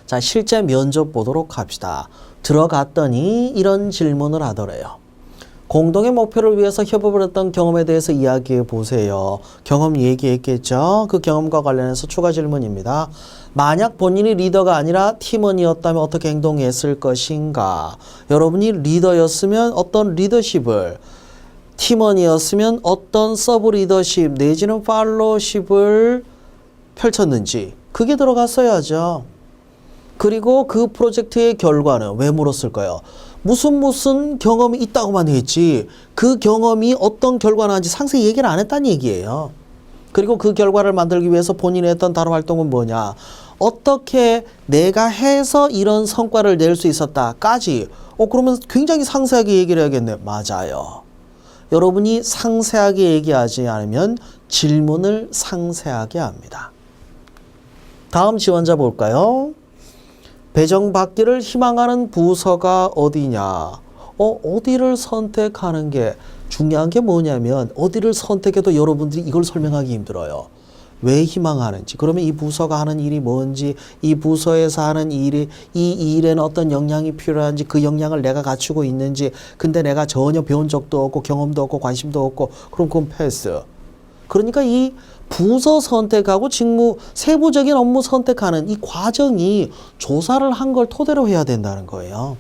자, 실제 면접 보도록 합시다. 들어갔더니 이런 질문을 하더래요. 공동의 목표를 위해서 협업을 했던 경험에 대해서 이야기해 보세요. 경험 얘기했겠죠? 그 경험과 관련해서 추가 질문입니다. 만약 본인이 리더가 아니라 팀원이었다면 어떻게 행동했을 것인가? 여러분이 리더였으면 어떤 리더십을, 팀원이었으면 어떤 서브 리더십 내지는 팔로우십을 펼쳤는지 그게 들어갔어야죠. 그리고 그 프로젝트의 결과는 왜 물었을까요? 무슨 경험이 있다고만 했지 그 경험이 어떤 결과를 하는지 상세히 얘기를 안 했다는 얘기예요. 그리고 그 결과를 만들기 위해서 본인이 했던 다른 활동은 뭐냐? 어떻게 내가 해서 이런 성과를 낼 수 있었다까지. 그러면 굉장히 상세하게 얘기를 해야겠네. 맞아요. 여러분이 상세하게 얘기하지 않으면 질문을 상세하게 합니다. 다음 지원자 볼까요? 배정받기를 희망하는 부서가 어디냐? 어디를 선택하는 게 중요한 게 뭐냐면 어디를 선택해도 여러분들이 이걸 설명하기 힘들어요. 왜 희망하는지, 그러면 이 부서가 하는 일이 뭔지, 이 부서에서 하는 일이 이 일에는 어떤 역량이 필요한지, 그 역량을 내가 갖추고 있는지, 근데 내가 전혀 배운 적도 없고 경험도 없고 관심도 없고 그럼 그건 패스. 그러니까 이 부서 선택하고 직무, 세부적인 업무 선택하는 이 과정이 조사를 한 걸 토대로 해야 된다는 거예요.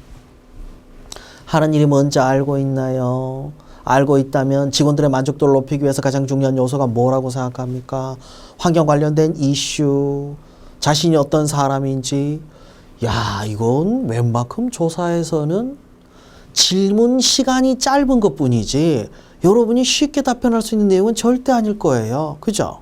하는 일이 뭔지 알고 있나요? 알고 있다면 직원들의 만족도를 높이기 위해서 가장 중요한 요소가 뭐라고 생각합니까? 환경 관련된 이슈, 자신이 어떤 사람인지. 야, 이건 웬만큼 조사에서는 질문 시간이 짧은 것뿐이지 여러분이 쉽게 답변할 수 있는 내용은 절대 아닐 거예요. 그죠?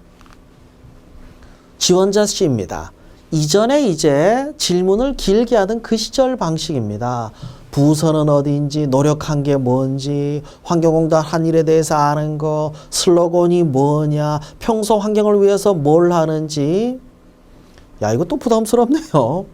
지원자 C입니다. 이전에 이제 질문을 길게 하던 그 시절 방식입니다. 부서는 어디인지, 노력한 게 뭔지, 환경공단 한 일에 대해서 아는 거, 슬로건이 뭐냐, 평소 환경을 위해서 뭘 하는지. 야, 이거 또 부담스럽네요.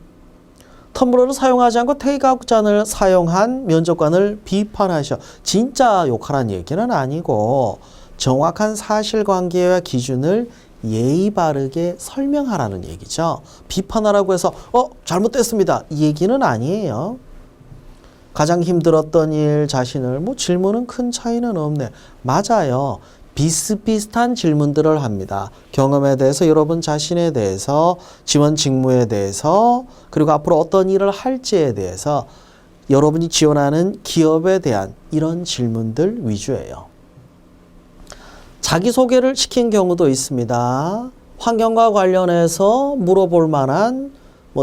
텀블러를 사용하지 않고 테이크아웃 잔을 사용한 면접관을 비판하셔. 진짜 욕하라는 얘기는 아니고 정확한 사실관계와 기준을 예의 바르게 설명하라는 얘기죠. 비판하라고 해서 잘못됐습니다 이 얘기는 아니에요. 가장 힘들었던 일, 자신을, 질문은 큰 차이는 없네. 맞아요. 비슷비슷한 질문들을 합니다. 경험에 대해서, 여러분 자신에 대해서, 지원 직무에 대해서, 그리고 앞으로 어떤 일을 할지에 대해서, 여러분이 지원하는 기업에 대한 이런 질문들 위주예요. 자기소개를 시킨 경우도 있습니다. 환경과 관련해서 물어볼 만한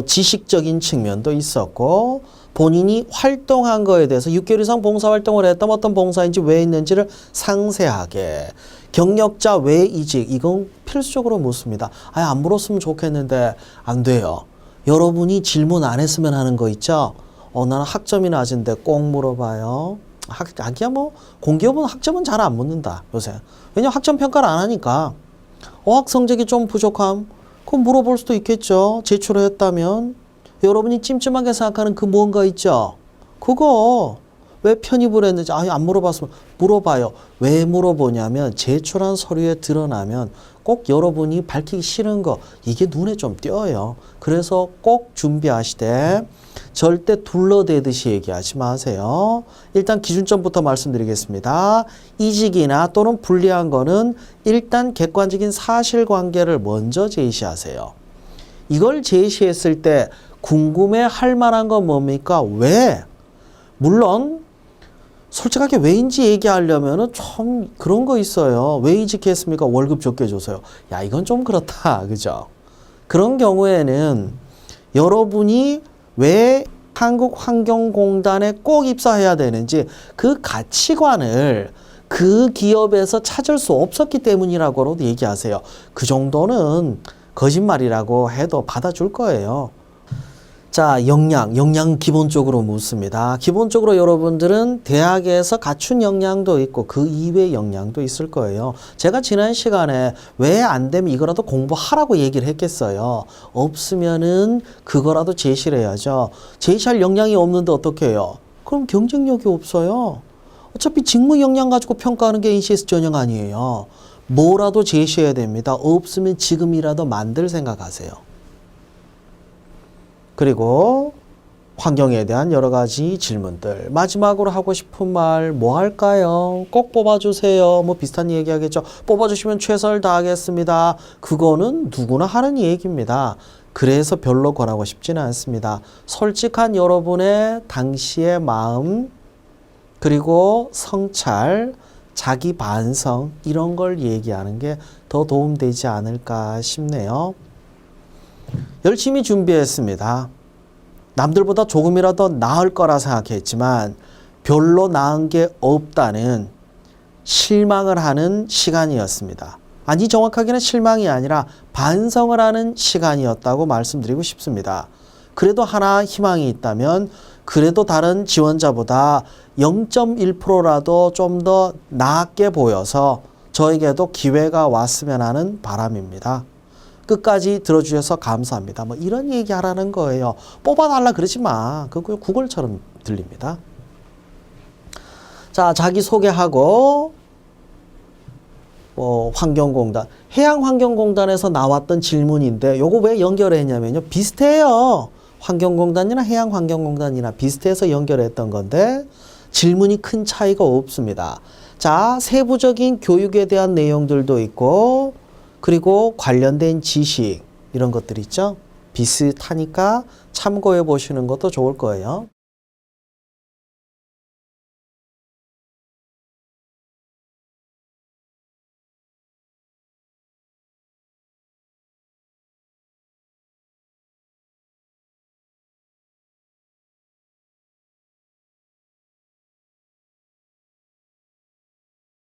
지식적인 측면도 있었고, 본인이 활동한 거에 대해서 6개월 이상 봉사활동을 했다면 어떤 봉사인지 왜 했는지를 상세하게. 경력자 왜 이직, 이건 필수적으로 묻습니다. 안 물었으면 좋겠는데 안 돼요. 여러분이 질문 안 했으면 하는 거 있죠? 나는 학점이 낮은데 꼭 물어봐요. 공기업은 학점은 잘 안 묻는다 요새. 왜냐면 학점 평가를 안 하니까. 어학 성적이 좀 부족함, 그럼 물어볼 수도 있겠죠. 제출을 했다면. 여러분이 찜찜하게 생각하는 그 뭔가 있죠? 그거 왜 편입을 했는지 안 물어봤으면 물어봐요. 왜 물어보냐면 제출한 서류에 드러나면 꼭 여러분이 밝히기 싫은 거 이게 눈에 좀 띄어요. 그래서 꼭 준비하시되 절대 둘러대듯이 얘기하지 마세요. 일단 기준점부터 말씀드리겠습니다. 이직이나 또는 불리한 거는 일단 객관적인 사실관계를 먼저 제시하세요. 이걸 제시했을 때 궁금해할 만한 건 뭡니까? 왜? 물론 솔직하게 왜인지 얘기하려면 좀 그런 거 있어요. 왜 이직했습니까? 월급 적게 줘서요. 야, 이건 좀 그렇다. 그죠? 그런 경우에는 여러분이 왜 한국환경공단에 꼭 입사해야 되는지 그 가치관을 그 기업에서 찾을 수 없었기 때문이라고도 얘기하세요. 그 정도는 거짓말이라고 해도 받아줄 거예요. 자, 역량 기본적으로 묻습니다. 기본적으로 여러분들은 대학에서 갖춘 역량도 있고 그 이외의 역량도 있을 거예요. 제가 지난 시간에 왜 안 되면 이거라도 공부하라고 얘기를 했겠어요. 없으면은 그거라도 제시를 해야죠. 제시할 역량이 없는데 어떻게 해요? 그럼 경쟁력이 없어요. 어차피 직무 역량 가지고 평가하는 게 NCS 전형 아니에요. 뭐라도 제시해야 됩니다. 없으면 지금이라도 만들 생각하세요. 그리고 환경에 대한 여러 가지 질문들. 마지막으로 하고 싶은 말 뭐 할까요? 꼭 뽑아주세요. 뭐 비슷한 얘기 하겠죠. 뽑아주시면 최선을 다하겠습니다. 그거는 누구나 하는 얘기입니다. 그래서 별로 권하고 싶지는 않습니다. 솔직한 여러분의 당시의 마음, 그리고 성찰, 자기 반성 이런 걸 얘기하는 게 더 도움되지 않을까 싶네요. 열심히 준비했습니다. 남들보다 조금이라도 나을 거라 생각했지만 별로 나은 게 없다는 실망을 하는 시간이었습니다. 아니, 정확하게는 실망이 아니라 반성을 하는 시간이었다고 말씀드리고 싶습니다. 그래도 하나 희망이 있다면 그래도 다른 지원자보다 0.1%라도 좀 더 낫게 보여서 저에게도 기회가 왔으면 하는 바람입니다. 끝까지 들어주셔서 감사합니다. 뭐 이런 얘기 하라는 거예요. 뽑아달라 그러지 마. 그거 구걸처럼 들립니다. 자, 자기소개하고 환경공단, 해양환경공단에서 나왔던 질문인데 요거 왜 연결했냐면요. 비슷해요. 환경공단이나 해양환경공단이나 비슷해서 연결했던 건데 질문이 큰 차이가 없습니다. 자, 세부적인 교육에 대한 내용들도 있고 그리고 관련된 지식 이런 것들 있죠. 비슷하니까 참고해 보시는 것도 좋을 거예요.